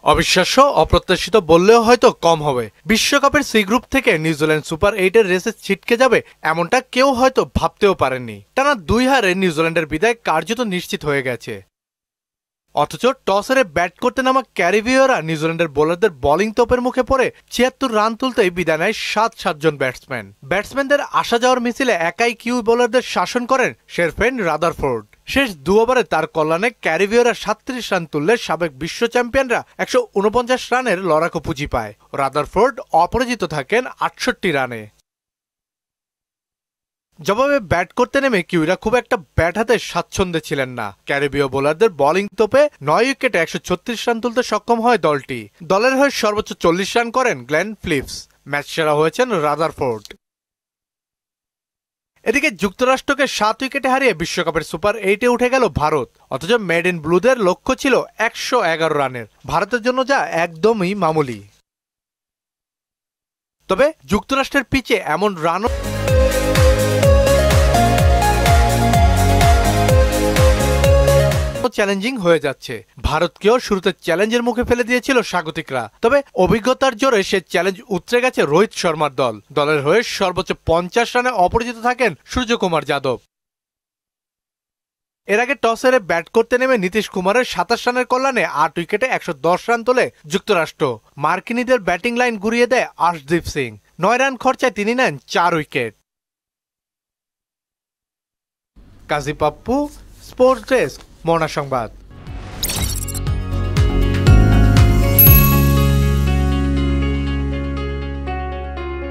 অবিশ্বাস্য, অপ্রত্যাশিত বললেও হয়তো কম হবে। বিশ্বকাপের সি গ্রুপ থেকে নিউজিল্যান্ড সুপার 8-এর রেসে ছিটকে যাবে এমনটা কেউ হয়তো ভাবতেও পারেননি। টানা 2 হারে নিউজিল্যান্ডের বিদায় কার্যত নিশ্চিত হয়ে গেছে। অথচ টস হেরে ব্যাট করতে নামা ক্যারিবীয়রা নিউজিল্যান্ডের বোলারদের বোলিং তোপের মুখে পড়ে ৭৬ রান তুলতেই বিদায় নেয় ৭ জন ব্যাটসম্যানদের আসা যাওয়ার মিছিলে একাই কিউ বোলারদের শাসন করেন শেরফেন রাদারফোর্ড। শেষ 2 ওভারে তার কল্যাণে ক্যারিবীয়রা ৩৭ রান তুললে সাবেক বিশ্ব চ্যাম্পিয়নরা ১৪৯ রানের লড়াকু পুঁজি পায়। রাদারফোর্ড অপরাজিত থাকেন ৬৮ রানে। জবাবে ব্যাট করতে নেমে কিউরা খুব একটা ব্যাট হাতে স্বাচ্ছন্দ্যে ছিলেন না। ক্যারিবীয় বোলারদের বোলিং তোপে ৯ উইকেটে ১৩৬ রান তুলতে সক্ষম হয় দলটি। দলের হয়ে সর্বোচ্চ ৪০ রান করেন গ্লেন ফিলিপস। ম্যাচ সেরা হয়েছেন রাদারফোর্ড। এদিকে যুক্তরাষ্ট্রকে ৭ উইকেটে হারিয়ে বিশ্বকাপের সুপার 8-এ উঠে গেল ভারত। অথচ মেড ইন ব্লুদের লক্ষ্য ছিল ১১১ রানের, ভারতের জন্য যা একদমই মামুলি। তবে যুক্তরাষ্ট্রের পিচে এমন রানও চ্যালেঞ্জিং হয়ে যাচ্ছে। ভারতকেও শুরুতে চ্যালেঞ্জের মুখে ফেলে দিয়েছিল স্বাগতিকরা। তবে অভিজ্ঞতার জোরে সে চ্যালেঞ্জ উতরে গেছে রোহিত শর্মার দল। দলের হয়ে সর্বোচ্চ ৫০ রানে অপরাজিত থাকেন সূর্যকুমার যাদব। এর আগে টস হেরে ব্যাট করতে নেমে নীতিশ কুমারের ২৭ রানের কল্যাণে ৮ উইকেটে ১১০ রান তোলে যুক্তরাষ্ট্র। মার্কিনীদের ব্যাটিং লাইন ঘুরিয়ে দেয় আর্শদীপ সিং। ৯ রান খরচায় তিনি নেন ৪ উইকেট। কাজী পাপ্পু, স্পোর্টস ডেস্ক, মনা সংবাদ।